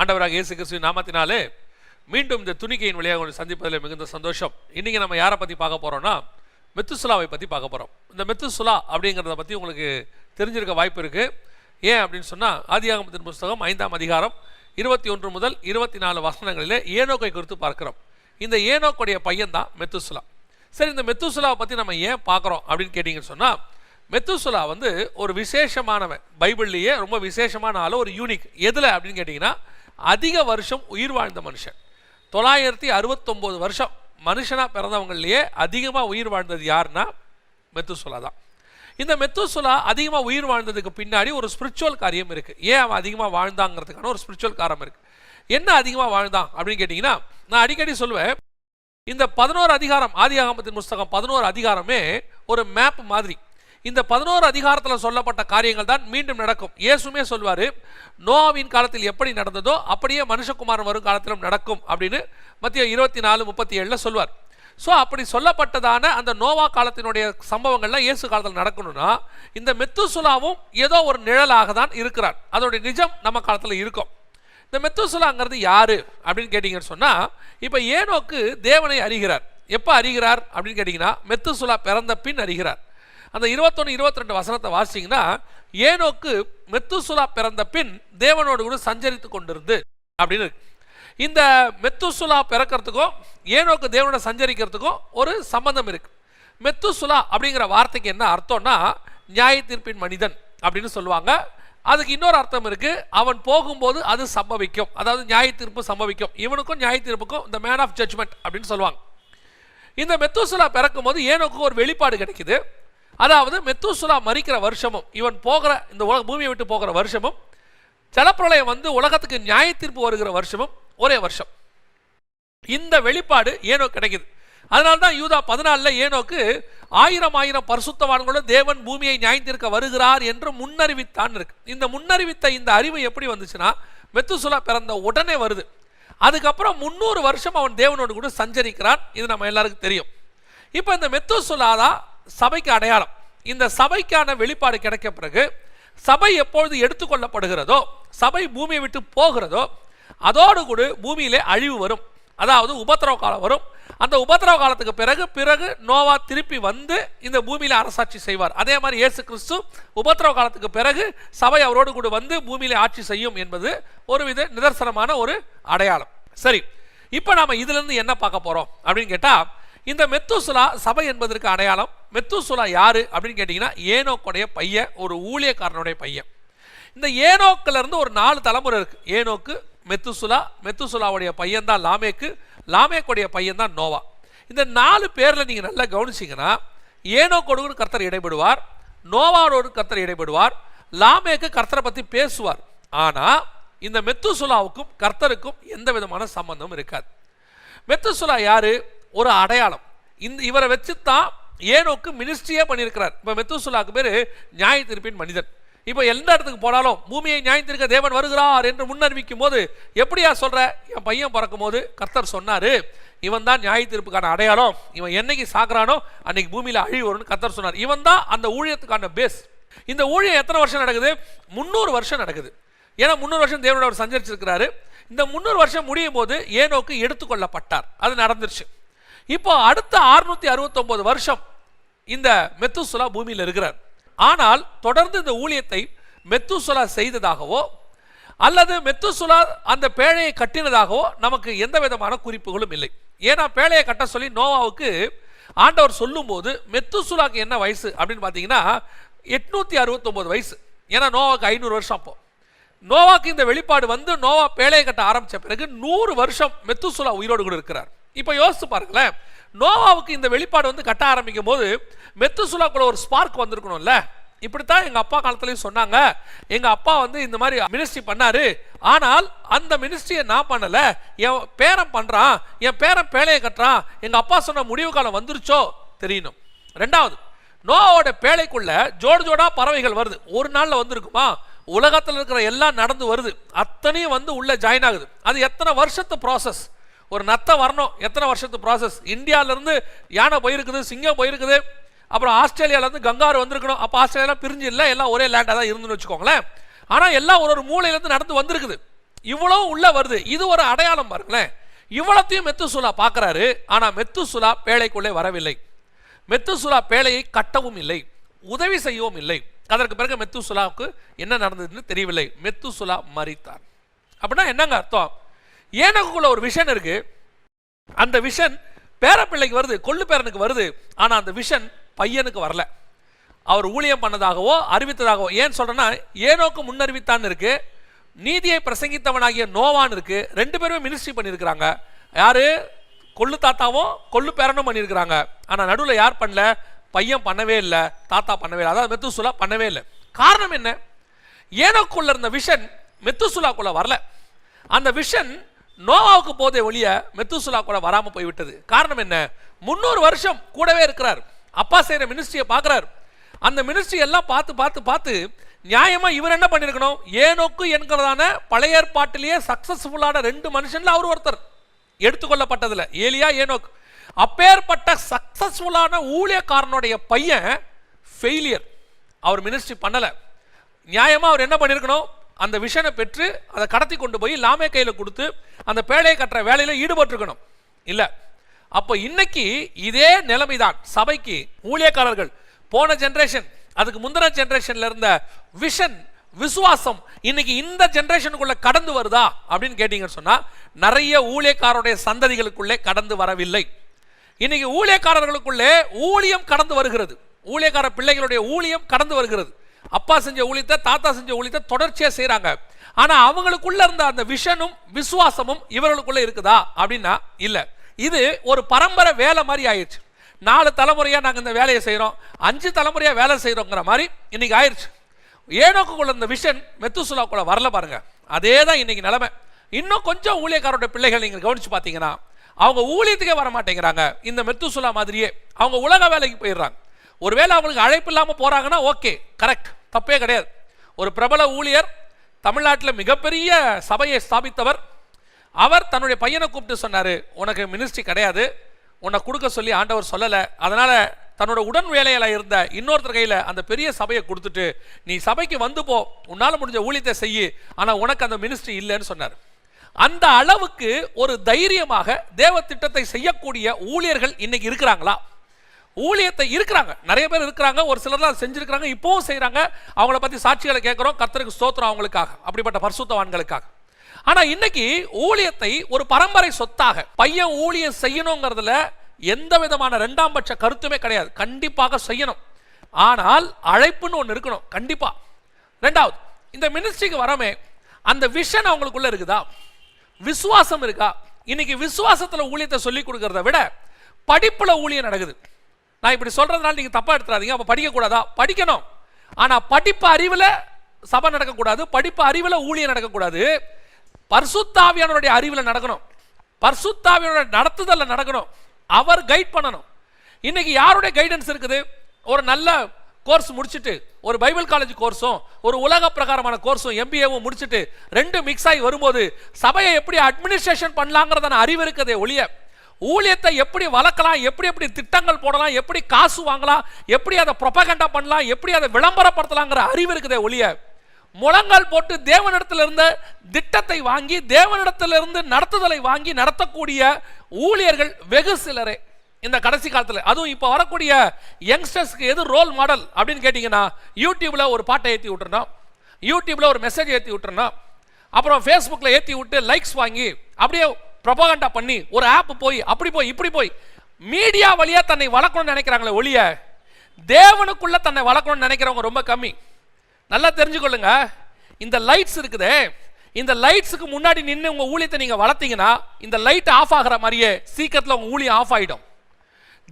ஆண்டவராக இயேசு கிறிஸ்துவின் நாமத்தினாலே மீண்டும் இந்த துணிக்கையின் வழியாக உங்களை சந்திப்பதில் மிகுந்த சந்தோஷம். இன்றைக்கி நம்ம யாரை பற்றி பார்க்க போகிறோம்னா மெத்துசுலாவை பற்றி பார்க்க போகிறோம். இந்த மெத்துசுலா அப்படிங்கிறத பற்றி உங்களுக்கு தெரிஞ்சிருக்க வாய்ப்பு இருக்குது. ஏன் அப்படின்னு சொன்னால் ஆதியாகமத்தின் புஸ்தகம் 5ஆம் அதிகாரம் 21 முதல் 24 வசனங்களிலே ஏனோக்கை குறித்து பார்க்கிறோம். இந்த ஏனோக்குடைய பையன் தான் மெத்துசுலா. சரி, இந்த மெத்துசுலாவை பற்றி நம்ம ஏன் பார்க்குறோம் அப்படின்னு கேட்டிங்கன்னு சொன்னால், மெத்துசுலா வந்து ஒரு விசேஷமானவன், பைபிள்லேயே ரொம்ப விசேஷமான ஆள், ஒரு யூனிக். எதில் அப்படின்னு கேட்டிங்கன்னா, அதிக வருஷம் உயிர் வாழ்ந்த மனுஷன். 969 வருஷம் மனுஷனாக பிறந்தவங்களையே அதிகமாக உயிர் வாழ்ந்தது யாருன்னா மெத்துசுலா தான். இந்த மெத்துசுலா அதிகமாக உயிர் வாழ்ந்ததுக்கு பின்னாடி ஒரு ஸ்பிரிச்சுவல் காரியம் இருக்குது. ஏன் அவன் அதிகமாக வாழ்ந்தாங்கிறதுக்கான ஒரு ஸ்பிரிச்சுவல் காரணம் இருக்குது. என்ன அதிகமாக வாழ்ந்தான் அப்படின்னு கேட்டிங்கன்னா, நான் அடிக்கடி சொல்லுவேன், இந்த 11 அதிகாரம், ஆதியாகமத்தின் புஸ்தகம் 11 அதிகாரமே ஒரு மேப் மாதிரி. இந்த 11 அதிகாரத்தில் சொல்லப்பட்ட காரியங்கள் தான் மீண்டும் நடக்கும். இயேசுமே சொல்வார், நோவாவின் காலத்தில் எப்படி நடந்ததோ அப்படியே மனுஷகுமாரன் வரும் காலத்திலும் நடக்கும் அப்படின்னு மத்திய 24:37 சொல்வார். ஸோ அப்படி சொல்லப்பட்டதான அந்த நோவா காலத்தினுடைய சம்பவங்கள்லாம் இயேசு காலத்தில் நடக்கணும்னா, இந்த மெத்துசுலாவும் ஏதோ ஒரு நிழலாக தான் இருக்கிறார். அதோடைய நிஜம் நம்ம காலத்தில் இருக்கும். இந்த மெத்துசுலாங்கிறது யாரு அப்படின்னு கேட்டிங்கன்னு சொன்னால், இப்போ ஏனோக்கு தேவனை அறிகிறார். எப்போ அறிகிறார் அப்படின்னு கேட்டிங்கன்னா, மெத்துசுலா பிறந்த பின் அறிகிறார். அந்த 21-22 வசனத்தை வாசிங்கன்னா, ஏனோக்கு மெத்துசுலா பிறந்த பின் தேவனோடு கூட சஞ்சரித்து கொண்டிருந்து அப்படின்னு இருக்கு. இந்த மெத்துசுலா பிறக்கிறதுக்கும் ஏனோக்கு தேவனோட சஞ்சரிக்கிறதுக்கும் ஒரு சம்பந்தம் இருக்கு. மெத்துசுலா அப்படிங்கிற வார்த்தைக்கு என்ன அர்த்தம்னா, நியாய தீர்ப்பின் மனிதன் அப்படின்னு சொல்லுவாங்க. அதுக்கு இன்னொரு அர்த்தம் இருக்கு, அவன் போகும்போது அது சம்பவிக்கும், அதாவது நியாய தீர்ப்பு சம்பவிக்கும். இவனுக்கும் நியாய தீர்ப்புக்கும் இந்த மேன் ஆஃப் ஜட்ஜ்மெண்ட் அப்படின்னு சொல்லுவாங்க. இந்த மெத்துசுலா பிறக்கும் போது ஏனோக்கு ஒரு வெளிப்பாடு கிடைக்குது. அதாவது மெத்துசுலா மரிக்கிற வருஷமும் இவன் போகிற இந்த பூமியை விட்டு போகிற வருஷமும் ஜலப்பிரளயம் வந்து உலகத்துக்கு நியாய தீர்ப்பு வருகிற வருஷமும் ஒரே வருஷம். இந்த வெளிப்பாடு ஏனோக்கு கிடைக்குது. அதனால தான் யூதா 14 ஏனோக்கு 1000 பரிசுத்தவான்களோடு தேவன் பூமியை நியாயத்தீர்க்க வருகிறார் என்று முன்னறிவித்தான் இருக்கு. இந்த முன்னறிவித்த இந்த அறிவு எப்படி வந்துச்சுன்னா, மெத்துசுலா பிறந்த உடனே வருது. அதுக்கப்புறம் 300 வருஷம் அவன் தேவனோடு கூட சஞ்சரிக்கிறான். இது நம்ம எல்லாருக்கும் தெரியும். இப்போ இந்த மெத்துசுலா தான் சபைக்கு அடையாளம். இந்த சபைக்கான வெளிப்பாடு கிடைக்க பிறகு சபை எப்பொழுது எடுத்துக்கொள்ளப்படுகிறதோ, சபை பூமியை விட்டு போகிறதோ, அதோடு கூட பூமியிலே அழிவு வரும், அதாவது உபத்திரவ காலம் வரும். அந்த உபத்திரவ காலத்துக்கு பிறகு நோவா திருப்பி வந்து இந்த பூமியில அரசாட்சி செய்வார். அதே மாதிரி இயேசு கிறிஸ்து உபத்திரவ காலத்துக்கு பிறகு சபை அவரோடு கூட வந்து பூமியில ஆட்சி செய்யும் என்பது ஒருவித நிதர்சனமான ஒரு அடையாளம். சரி, இப்போ நாம இதுல இருந்து என்ன பார்க்க போறோம் அப்படின்னு கேட்டா, இந்த மெத்துசுலா சபை என்பதற்கு அடையாளம். மெத்துசுலா யாரு அப்படின்னு கேட்டீங்கன்னா, ஏனோக்குடைய பையன், ஒரு ஊழியக்காரனுடைய பையன். இந்த ஏனோக்குல இருந்து ஒரு 4 தலைமுறை இருக்கு. ஏனோக்கு, மெத்துசுலா, மெத்துசுலாவுடைய பையன் தான் லாமேக்கு, லாமேக்குடைய பையன் தான் நோவா. இந்த 4 பேர்ல நீங்க நல்லா கவனிச்சீங்கன்னா, ஏனோக்கோடு கர்த்தர் இடைபடுவார், நோவாவோடு கர்த்தர் இடைபடுவார், லாமேக்கு கர்த்தரை பத்தி பேசுவார். ஆனா இந்த மெத்துசுலாவுக்கும் கர்த்தருக்கும் எந்த விதமான சம்பந்தம் இருக்காது. மெத்துசுலா யாரு? ஒரு அடையாளம். இவரை வச்சுதான் ஏனோக்கு மினிஸ்ட்ரியே பண்ணியிருக்கிறார். இப்போ மெத்துசுலாக்கு பேரு நியாய தீர்ப்பின் மனிதன். இப்போ எந்த இடத்துக்கு போனாலும் பூமியை நியாயத்திற்க தேவன் வருகிறார் என்று முன்னறிவிக்கும் போது எப்படியா சொல்ற? என் பையன் பிறக்கும் போது கர்த்தர் சொன்னாரு, இவன் தான் நியாய தீர்ப்புக்கான அடையாளம், இவன் என்னைக்கு சாக்குறானோ அன்னைக்கு பூமியில அழிவு வரும்னு கர்த்தர் சொன்னார். இவன் தான் அந்த ஊழியத்துக்கான பேஸ். இந்த ஊழியம் எத்தனை வருஷம் நடக்குது? 300 வருஷம் நடக்குது. ஏன்னா 300 வருஷம் தேவனோட அவர் சஞ்சரிச்சிருக்கிறாரு. இந்த 300 வருஷம் முடியும் போது ஏனோக்கு எடுத்துக்கொள்ளப்பட்டார். அது நடந்துருச்சு. இப்போ அடுத்த 669 வருஷம் இந்த மெத்துசுலா பூமியில் இருக்கிறார். ஆனால் தொடர்ந்து இந்த ஊழியத்தை மெத்துசுலா செய்ததாகவோ அல்லது மெத்துசுலா அந்த பேழையை கட்டினதாகவோ நமக்கு எந்த விதமான குறிப்புகளும் இல்லை. ஏன்னா பேழையை கட்ட சொல்லி நோவாவுக்கு ஆண்டவர் சொல்லும் போது மெத்துசுலாக்கு என்ன வயசு அப்படின்னு பார்த்தீங்கன்னா 869 வயசு. ஏன்னா நோவாவுக்கு 500 வருஷம். அப்போ நோவாக்கு இந்த வெளிப்பாடு வந்து நோவா பேழையை கட்ட ஆரம்பிச்ச பிறகு 100 வருஷம் மெத்துசுலா உயிரோடு கூட இருக்கிறார். இப்போ யோசிச்சு பாருங்களேன், நோவாவுக்கு இந்த வெளிப்பாடு வந்து கட்ட ஆரம்பிக்கும் போது மெத்துசுலாக்குள்ள ஒரு ஸ்பார்க் வந்திருக்கணும்ல. இப்படித்தான் எங்க அப்பா காலத்திலையும் சொன்னாங்க, எங்க அப்பா வந்து இந்த மாதிரி மினிஸ்ட்ரி பண்ணாரு, ஆனால் அந்த மினிஸ்ட்ரியை நான் பண்ணல, என் பேரன் பண்றான், என் பேரன் பேழையை கட்டுறான், எங்க அப்பா சொன்ன முடிவு காலம் வந்துருச்சோ தெரியணும். 2வது, நோவாவோட பேழைக்குள்ள ஜோடா பறவைகள் வருது. ஒரு நாள்ல வந்திருக்குமா? உலகத்தில் இருக்கிற எல்லாம் நடந்து வருது, அத்தனையும் வந்து உள்ள ஜாயின் ஆகுது. அது எத்தனை வருஷத்து ப்ராசஸ்? ஒரு நத்த வரணும், எத்தனை வருஷத்து ப்ராசஸ்? இந்தியாவிலேருந்து யானை போயிருக்குது, சிங்கம் போயிருக்குது, அப்புறம் ஆஸ்திரேலியாவிலேருந்து கங்காரு வந்திருக்கணும். அப்போ ஆஸ்திரேலியா பிரிஞ்சு இல்லை, எல்லாம் ஒரே லேண்டாக தான் இருந்துன்னு வச்சுக்கோங்களேன். ஆனால் எல்லாம் ஒரு மூலையிலேருந்து நடந்து வந்திருக்குது. இவ்வளவு உள்ள வருது. இது ஒரு அடையாளம் பாருங்களேன். இவ்வளத்தையும் மெத்துசுலா பார்க்கிறாரு. ஆனா மெத்துசுலா பேழைக்குள்ளே வரவில்லை. மெத்துசுலா பேழையை கட்டவும் இல்லை, உதவி செய்யவும் இல்லை. அதற்கு பிறகு மெத்துசுலாவுக்கு என்ன நடந்ததுன்னு தெரியவில்லை. மெத்துசுலா மரித்தார். அப்படின்னா என்னங்க அர்த்தம்? ஏனோக்குள்ள ஒரு விஷன் இருக்கு. அந்த விஷன் பேரப்பிள்ளைக்கு வருது, கொள்ளு பேரனுக்கு வருது. ஆனா அந்த விஷன் பையனுக்கு வரல. அவர் ஊழியம் பண்ணதாகவோ அறிவித்ததாகவோ. ஏன் சொல்றேன்னா, ஏனோக்கு முன்னறிவித்தான் இருக்கு, நீதியை பிரசங்கித்தவனாகிய நோவான் இருக்கு. ரெண்டு பேருமே மினிஸ்ட்ரி பண்ணியிருக்கிறாங்க. யாரு? கொள்ளு தாத்தாவும் கொள்ளு பேரனும் பண்ணியிருக்கிறாங்க. ஆனா நடுவில் யார் பண்ணல? பையன் பண்ணவே இல்லை, தாத்தா பண்ணவே இல்லை, அதாவது மெத்துசுலா பண்ணவே இல்லை. காரணம் என்ன? ஏனோக்குள்ள இருந்த விஷன் மெத்துசுலாக்குள்ள வரல. அந்த விஷன் நோவாவுக்கு போதே ஒழிய மெத்துசுலாக்குள்ள வராம போய்விட்டது. காரணம் என்ன? 300 வருஷம் கூடவே இருக்கிறார். அப்பா செய்யற மினிஸ்ட்ரியை பார்க்கிறார். அந்த மினிஸ்ட்ரி எல்லாம் பார்த்து பார்த்து பார்த்து நியாயமா இவர் என்ன பண்ணிருக்கணும்? ஏனோக்கு என்கிறதான பழைய ஏற்பாட்டிலேயே சக்சஸ்ஃபுல்லான 2 மனுஷன்ல அவர் ஒருத்தர் எடுத்துக்கொள்ளப்பட்டதுல, ஏலியா ஏனோக்கு. அப்பேற்பட்ட சக்சஸ்ஃபுல்லான ஊழியக்காரனுடைய பையன் ஃபெயிலியர். அவர் மினிஸ்ட்ரி பண்ணல. நியாயமா அவர் என்ன பண்ணிருக்கணும்? அந்த விஷனை பெற்று அதை கடத்தி கொண்டு போய் லாமே கையில கொடுத்து அந்த பேழையை கட்டுற வேலையில ஈடுபட்டிருக்கணும். இல்ல. அப்போ இன்னைக்கு இதே நிலைமைதான் சபைக்கு. ஊழியக்காரர்கள் போன ஜெனரேஷன், அதுக்கு முந்தின ஜெனரேஷன்ல இருந்த விஷன், விசுவாசம் இன்னைக்கு இந்த ஜெனரேஷனுக்குள்ள கடந்து வருதா அப்படின்னு கேட்டீங்கன்னு சொன்னா, நிறைய ஊழியக்காரருடைய சந்ததிகளுக்குள்ளே கடந்து வரவில்லை. இன்னைக்கு ஊழியக்காரர்களுக்குள்ளே ஊழியம் கடந்து வருகிறது. ஊழியக்கார பிள்ளைகளுடைய ஊழியம் கடந்து வருகிறது. அப்பா செஞ்ச ஊழியத்தை, தாத்தா செஞ்ச ஊழியத்தை தொடர்ச்சியா செய்யறாங்க. ஆனா அவங்களுக்குள்ள இருந்த அந்த விஷனும் விசுவாசமும் இவர்களுக்குள்ள இருக்குதா அப்படின்னா இல்ல. இது ஒரு பரம்பரை வேலை மாதிரி ஆயிடுச்சு. 4 தலைமுறையா நாங்க இந்த வேலையை செய்யறோம், 5 தலைமுறையா வேலை செய்யறோங்கிற மாதிரி இன்னைக்கு ஆயிடுச்சு. ஏனோக்குள்ள இந்த விஷன் மெத்துசுலாக்குள்ள வரல பாருங்க. அதே தான் இன்னைக்கு நிலைமை. இன்னும் கொஞ்சம் ஊழியக்காரோட பிள்ளைகள் நீங்க கவனிச்சு பார்த்தீங்கன்னா, அவங்க ஊழியத்துக்கே வர மாட்டேங்கிறாங்க. இந்த மெத்துசுலா மாதிரியே அவங்க உலக வேலைக்கு போயிடுறாங்க. ஒருவேளை அவங்களுக்கு அழைப்பு இல்லாமல் போறாங்கன்னா ஓகே, கரெக்ட், தப்பே கிடையாது. ஒரு பிரபல ஊழியர், தமிழ்நாட்டில் மிகப்பெரிய சபையை ஸ்தாபித்தவர், அவர் தன்னுடைய பையனை கூப்பிட்டு சொன்னாரு, உனக்கு மினிஸ்ட்ரி கிடையாது, உன்னை கொடுக்க சொல்லி ஆண்டவர் சொல்லலை. அதனால தன்னோட உடன் வேலையில இருந்த இன்னொருத்தர் கையில அந்த பெரிய சபையை கொடுத்துட்டு, நீ சபைக்கு வந்து போ, உன்னால முடிஞ்ச ஊழியத்தை செய்யி, ஆனா உனக்கு அந்த மினிஸ்ட்ரி இல்லைன்னு சொன்னார். அந்த அளவுக்கு ஒரு தைரியமாக தேவ திட்டத்தை செய்யக்கூடிய ஊழியர்கள் இன்னைக்கு இருக்கிறாங்களா? ஊழியத்தை இருக்கிறாங்க, நிறைய பேர் இருக்கிறாங்க. ஒரு சிலர் தான் செஞ்சிருக்கிறாங்க, இப்பவும் செய்யறாங்க. அவங்கள பத்தி சாட்சிகளை கேட்கிறோம். கர்த்தருக்கு ஸ்தோத்திரம் அவங்களுக்காக, அப்படிப்பட்ட பரிசுத்தவான்களுக்காக. ஆனா இன்னைக்கு ஊழியத்தை ஒரு பரம்பரை சொத்தாக, பையன் ஊழியம் செய்யணுங்கிறதுல எந்த விதமான 2ஆம் பட்ச கருத்துமே கிடையாது. கண்டிப்பாக செய்யணும். ஆனால் அழைப்புன்னு ஒன்று இருக்கணும் கண்டிப்பா. 2வது, இந்த மினிஸ்ட்ரிக்கு வரமே அந்த விஷன் அவங்களுக்குள்ள இருக்குதா? விசுவாசம் இருக்கா? இன்னைக்கு விசுவாசத்துல ஊழியத்தை சொல்லி கொடுக்கறத விட படிப்புல ஊழியம் நடக்குது. நான் இப்படி சொல்றதுனால நீங்க தப்பா எடுத்துறாதீங்க. அப்ப படிக்க கூடாதா? படிக்கணும். ஆனா படிப்பு அறிவுல சபை நடக்கக்கூடாது, படிப்பு அறிவுல ஊழியம் நடக்கக்கூடாது. பரிசுத்தாவியானவருடைய அறிவுல நடக்கணும், பரிசுத்தாவியானவருடைய நடத்துதல்ல நடக்கணும். அவர் கைட் பண்ணணும். இன்னைக்கு யாருடைய கைடன்ஸ் இருக்குது? ஒரு நல்ல கோர்ஸ் முடிச்சுட்டு, ஒரு பைபிள் காலேஜ் கோர்ஸும் ஒரு உலக பிரகாரமான கோர்ஸும் MBAவும் முடிச்சுட்டு 2 மிக்ஸ் ஆகி வரும்போது சபையை எப்படி அட்மினிஸ்ட்ரேஷன் பண்ணலாங்கிறதான அறிவு இருக்குதே ஒழிய, ஊழியத்தை எப்படி வளர்க்கலாம், எப்படி எப்படி திட்டங்கள் போடலாம், எப்படி காசு வாங்கலாம், எப்படி அதை ப்ரொபகண்டா பண்ணலாம், எப்படி அதை விளம்பரப்படுத்தலாங்கிற அறிவு இருக்குதே ஒழிய, முழங்கால் போட்டு தேவனிடத்திலிருந்து திட்டத்தை வாங்கி தேவனிடத்திலிருந்து நடத்துதலை வாங்கி நடத்தக்கூடிய ஊழியர்கள் வெகு சிலரே இந்த கடைசி காலத்தில். அதுவும் இப்போ வரக்கூடிய யங்ஸ்டர்ஸ்க்கு எது ரோல் மாடல் அப்படின்னு கேட்டீங்கன்னா, யூடியூப்ல ஒரு பாட்டை ஏற்றி விட்டுறணும், யூடியூப்ல ஒரு மெசேஜ் ஏற்றி விட்டுறணும், அப்புறம் ஃபேஸ்புக்ல ஏற்றி விட்டு லைக்ஸ் வாங்கி அப்படியே ப்ரொபகண்டா பண்ணி ஒரு ஆப் போய் அப்படி போய் இப்படி போய் மீடியா வழியா தன்னை வளர்க்கணும்னு நினைக்கிறாங்களே ஒழிய, தேவனுக்குள்ள தன்னை வளர்க்கணும்னு நினைக்கிறவங்க ரொம்ப கம்மி. நல்லா தெரிஞ்சுக்கொள்ளுங்க. இந்த லைட்ஸ் இருக்குதே, இந்த லைட்ஸுக்கு முன்னாடி நின்று உங்க ஊழியத்தை நீங்க வளர்த்தீங்கன்னா, இந்த லைட் ஆஃப் ஆகிற மாதிரியே சீக்கிரத்தில் உங்க ஊழியம் ஆஃப் ஆயிடும்.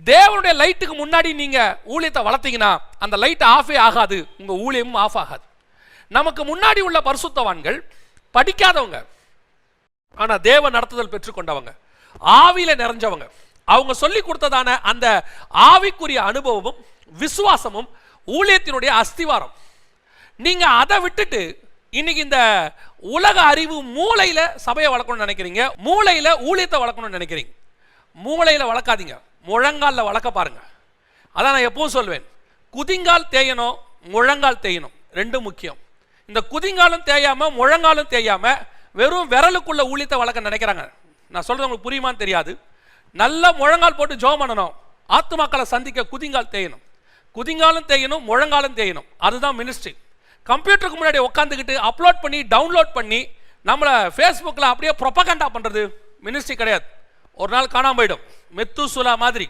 தேவனுடைய லைட்டுக்கு முன்னாடி நீங்க ஊழியத்தை வளர்த்தீங்கன்னா அந்த லைட் ஆஃபே ஆகாது, உங்க ஊழியமும் ஆஃப் ஆகாது. நமக்கு முன்னாடி உள்ள பரிசுத்தவான்கள் படிக்காதவங்க, ஆனா தேவ நடத்துதல் பெற்றுக்கொண்டவங்க, ஆவியில நிறைஞ்சவங்க. அவங்க சொல்லி கொடுத்ததான அந்த ஆவிக்குரிய அனுபவமும் விசுவாசமும் ஊழியத்தினுடைய அஸ்திவாரம். நீங்க அதை விட்டுட்டு இன்னைக்கு இந்த உலக அறிவு மூளையில சபையை வளர்க்கணும்னு நினைக்கிறீங்க, மூளையில ஊழியத்தை வளர்க்கணும்னு நினைக்கிறீங்க. மூளையில வளர்க்காதீங்க, முழங்கால்ல வளர்க்க பாருங்க. அதான் நான் எப்பவும் சொல்வேன், குதிங்கால் தேயணும், முழங்கால் தேயணும், 2 முக்கியம். இந்த குதிங்காலும் தேயாம முழங்காலும் தேயாம வெறும் விரலுக்குள்ள ஊழியத்தை வளர்க்க நினைக்கிறாங்க. நான் சொல்றது உங்களுக்கு புரியுமான்னு தெரியாது. நல்ல முழங்கால் போட்டு ஜெபம் பண்ணணும். ஆத்துமாக்களை சந்திக்க குதிங்கால் தேயணும், குதிங்காலும் தேயணும், முழங்காலும் தேயணும். அதுதான் மினிஸ்ட்ரி. கம்ப்யூட்டருக்கு முன்னாடி உட்காந்துக்கிட்டு அப்லோட் பண்ணி டவுன்லோட் பண்ணி நம்மளை ஃபேஸ்புக்கில் அப்படியே ப்ரொபகண்டா பண்ணுறது மினிஸ்ட்ரி கிடையாது. ஒரு நாள் காணாம போயிடும். மெத்துசுலா மாதிரி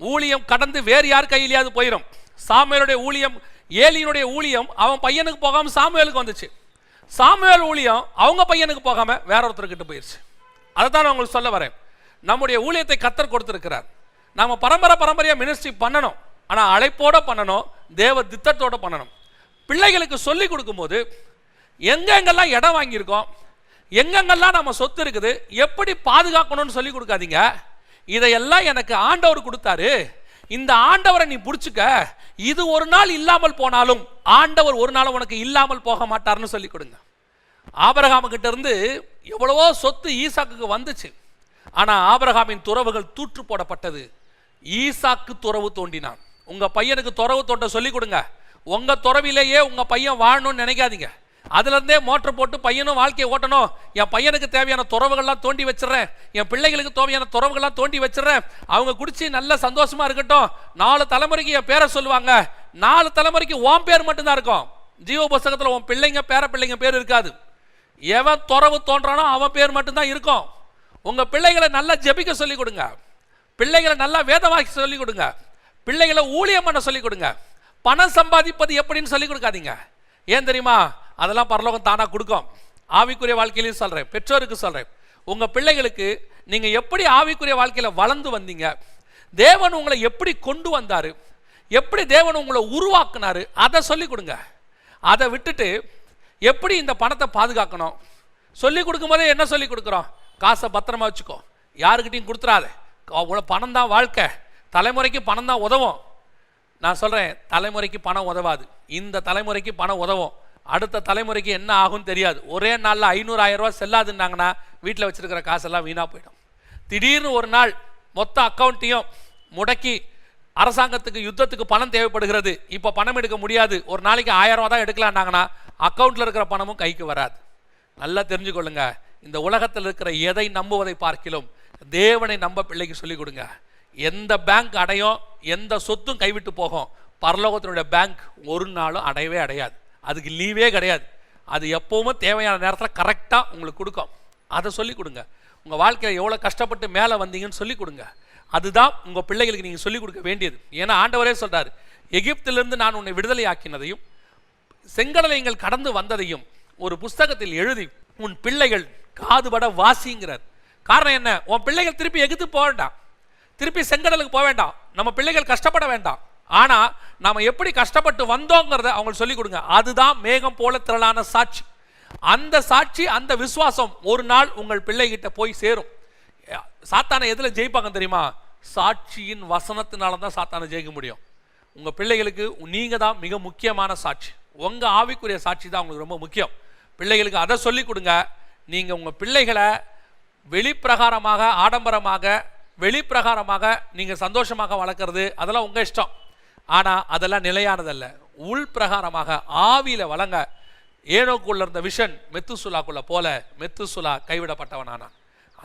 ஊழியம் கடந்து வேறு யார் கையிலையாவது போயிடும். சாமுவேலுடைய ஊழியம், ஏலியினுடைய ஊழியம் அவன் பையனுக்கு போகாமல் சாமுவேலுக்கு வந்துச்சு. சாமுவேல் ஊழியம் அவங்க பையனுக்கு போகாமல் வேற ஒருத்தர்கிட்ட போயிடுச்சு. அதை தான் நான் உங்களுக்கு சொல்ல வரேன். நம்முடைய ஊழியத்தை கர்த்தர் கொடுத்துருக்கிறார். நம்ம பரம்பரையாக மினிஸ்ட்ரி பண்ணணும். ஆனால் அழைப்போட பண்ணணும், தேவ திட்டத்தோட பண்ணணும். பிள்ளைகளுக்கு சொல்லி கொடுக்கும்போது எங்கெங்கெல்லாம் இடம் வாங்கியிருக்கோம், எங்கெங்கெல்லாம் நம்ம சொத்து இருக்குது, எப்படி பாதுகாக்கணும்னு சொல்லி கொடுக்காதீங்க. இதையெல்லாம் எனக்கு ஆண்டவர் கொடுத்தாரு, இந்த ஆண்டவரை நீ பிடிச்சிக்க, இது ஒரு நாள் இல்லாமல் போனாலும் ஆண்டவர் ஒரு நாள் உனக்கு இல்லாமல் போக மாட்டார்னு சொல்லி கொடுங்க. ஆபிரகாமுக்கிட்ட இருந்து எவ்வளவோ சொத்து ஈசாக்குக்கு வந்துச்சு. ஆனால் ஆபிரகாமின் துறவுகள் தூற்று போடப்பட்டது. ஈசாக்கு துறவு தோண்டினான். உங்க பையனுக்கு துறவு தோண்ட சொல்லி கொடுங்க. உங்க துறவிலேயே உங்க பையன் வாழணும்னு நினைக்காதீங்க. அதுல இருந்தே மோட்டர் போட்டு பையனும் வாழ்க்கையை ஓட்டணும். என் பையனுக்கு தேவையான துறவுகள்லாம் தோண்டி வச்சிடறேன், என் பிள்ளைகளுக்கு தேவையான துறவுகள்லாம் தோண்டி வச்சிடறேன், அவங்க குடிச்சு நல்ல சந்தோஷமா இருக்கட்டும். 4 தலைமுறைக்கு என் பேரை சொல்லுவாங்க, 4 தலைமுறைக்கு உன் பேர் மட்டும்தான் இருக்கும். ஜீவ புஸ்தகத்தில் உன் பிள்ளைங்க பேர பிள்ளைங்க பேர் இருக்காது. எவன் துறவு தோன்றானோ அவன் பேர் மட்டும்தான் இருக்கும். உங்க பிள்ளைகளை நல்லா ஜெபிக்க சொல்லி கொடுங்க, பிள்ளைகளை நல்லா வேதவாக்கி சொல்லி கொடுங்க, பிள்ளைகளை ஊழியம் பண்ண சொல்லி கொடுங்க. பணம் சம்பாதிப்பது எப்படின்னு சொல்லி கொடுக்காதீங்க. ஏன் தெரியுமா? அதெல்லாம் பரலோகம் தானா கொடுக்கும். ஆவிக்குரிய வாழ்க்கையிலையும் சொல்றேன், பெற்றோருக்கு சொல்றேன், உங்க பிள்ளைகளுக்கு நீங்க எப்படி ஆவிக்குரிய வாழ்க்கையில வளர்ந்து வந்தீங்க, தேவன் உங்களை எப்படி கொண்டு வந்தாரு, எப்படி தேவன் உங்களை உருவாக்குனாரு, அதை சொல்லி கொடுங்க. அதை விட்டுட்டு எப்படி இந்த பணத்தை பாதுகாக்கணும் சொல்லி கொடுக்கும் போதே என்ன சொல்லி கொடுக்குறோம்? காசை பத்திரமா வச்சுக்கோ, யாருக்கிட்டையும் கொடுத்துறாத, பணம் தான் வாழ்க்கை, தலைமுறைக்கு பணம் தான் உதவும். நான் சொல்றேன், தலைமுறைக்கு பணம் உதவாது. இந்த தலைமுறைக்கு பணம் உதவும், அடுத்த தலைமுறைக்கு என்ன ஆகும் தெரியாது. ஒரே நாளில் 500-1000 ரூபா செல்லாதுன்னாங்கன்னா வீட்டில் வச்சிருக்கிற காசெல்லாம் வீணாக போயிடும். திடீர்னு ஒரு நாள் மொத்த அக்கௌண்ட்டையும் முடக்கி அரசாங்கத்துக்கு யுத்தத்துக்கு பணம் தேவைப்படுகிறது, இப்போ பணம் எடுக்க முடியாது, ஒரு நாளைக்கு 1000 ரூபா தான் எடுக்கலான்னாங்கன்னா அக்கௌண்ட்டில் இருக்கிற பணமும் கைக்கு வராது. நல்லா தெரிஞ்சுக்கொள்ளுங்க, இந்த உலகத்தில் இருக்கிற எதை நம்புவதை பார்க்கிலும் தேவனை நம்ப பிள்ளைக்கு சொல்லிக் கொடுங்க. எந்த பேங்க் அடையும், எந்த சொத்தும் கைவிட்டு போகும், பரலோகத்தினுடைய பேங்க் ஒரு நாளும் அடையவே அடையாது. அதுக்கு லீவே கிடையாது. அது எப்பவுமே தேவையான நேரத்தில் கரெக்டாக உங்களுக்கு கொடுக்கும். அதை சொல்லிக் கொடுங்க. உங்கள் வாழ்க்கையில் எவ்வளோ கஷ்டப்பட்டு மேலே வந்தீங்கன்னு சொல்லிக் கொடுங்க. அதுதான் உங்கள் பிள்ளைகளுக்கு நீங்கள் சொல்லிக் கொடுக்க வேண்டியது. ஏன்னா ஆண்டவரே சொல்கிறார், எகிப்திலிருந்து நான் உன்னை விடுதலை ஆக்கினதையும் செங்கடலை நீங்கள் கடந்து வந்ததையும் ஒரு புஸ்தகத்தில் எழுதி உன் பிள்ளைகள் காதுபட வாசிங்கிறார். காரணம் என்ன? உன் பிள்ளைகள் திருப்பி எகிப்து போக வேண்டாம், திருப்பி செங்கடலுக்கு போக வேண்டாம், நம்ம பிள்ளைகள் கஷ்டப்பட வேண்டாம். ஆனா நாம எப்படி கஷ்டப்பட்டு வந்தோங்கிறத அவங்களுக்கு சொல்லிக் கொடுங்க. அதுதான் மேகம் போல திரளான சாட்சி. அந்த சாட்சி, அந்த விசுவாசம் ஒரு நாள் உங்கள் பிள்ளைகிட்ட போய் சேரும். சாத்தானை எதுல ஜெயிப்பாங்க தெரியுமா? சாட்சியின் வசனத்தினால தான் சாத்தானை ஜெயிக்க முடியும். உங்க பிள்ளைகளுக்கு நீங்க தான் மிக முக்கியமான சாட்சி. உங்க ஆவிக்குரிய சாட்சி தான் உங்களுக்கு ரொம்ப முக்கியம். பிள்ளைகளுக்கு அதை சொல்லிக் கொடுங்க. நீங்க உங்க பிள்ளைகளை வெளிப்பிரகாரமாக, ஆடம்பரமாக, வெளிப்பிரகாரமாக நீங்க சந்தோஷமாக வளர்க்கறது அதெல்லாம் உங்க இஷ்டம். ஆனா அதெல்லாம் நிலையானதல்ல. உள் பிரகாரமாக ஆவியில வளங்க. ஏனோக்குள்ள இருந்த விஷன் மெத்துசுலாக்குள்ள போல மெத்துசுலா கைவிடப்பட்டவனானான்.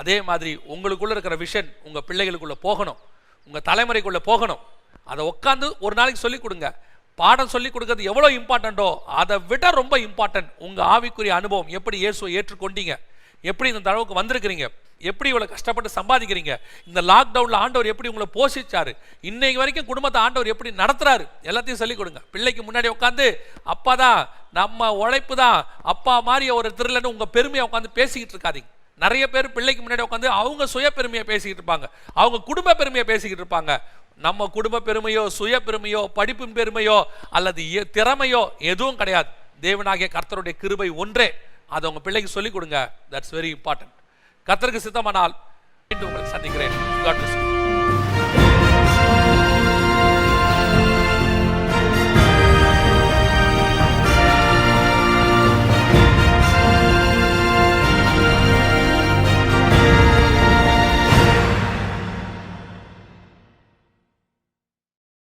அதே மாதிரி உங்களுக்குள்ள இருக்கிற விஷன் உங்க பிள்ளைகளுக்குள்ள போகணும், உங்க தலைமுறைக்குள்ள போகணும். அதை உட்காந்து ஒரு நாளைக்கு சொல்லிக் கொடுங்க. பாடம் சொல்லிக் கொடுக்கறது எவ்வளோ இம்பார்ட்டண்ட்டோ அதை விட ரொம்ப இம்பார்ட்டன்ட் உங்க ஆவிக்குரிய அனுபவம். எப்படி இயேசுவை ஏற்றுக்கொண்டீங்க, எப்படி இந்த அளவுக்கு வந்திருக்கிறீங்க, எப்படி இவ்வளோ கஷ்டப்பட்டு சம்பாதிக்கிறீங்க, இந்த லாக்டவுனில் ஆண்டவர் எப்படி உங்களை போஷிச்சாரு, இன்னைக்கு வரைக்கும் குடும்பத்தை ஆண்டவர் எப்படி நடத்துறாரு, எல்லாத்தையும் சொல்லிக் கொடுங்க. பிள்ளைக்கு முன்னாடி உட்காந்து அப்பா தான், நம்ம உழைப்பு தான் அப்பா மாதிரி ஒரு திருலன்னு உங்க பெருமையை உட்காந்து பேசிக்கிட்டு இருக்காதீங்க. நிறைய பேர் பிள்ளைக்கு முன்னாடி உட்காந்து அவங்க சுய பெருமையை பேசிக்கிட்டு இருப்பாங்க, அவங்க குடும்ப பெருமையை பேசிக்கிட்டு இருப்பாங்க. நம்ம குடும்ப பெருமையோ, சுய பெருமையோ, படிப்பின் பெருமையோ அல்லது திறமையோ எதுவும் கிடையாது. தேவனாகிய கர்த்தருடைய கிருபை ஒன்றே. அதை உங்க பிள்ளைக்கு சொல்லிக் கொடுங்க. That's very important. கர்த்தருக்கு சித்தமானால் மீண்டும் உங்களை சந்திக்கிறேன். God bless you.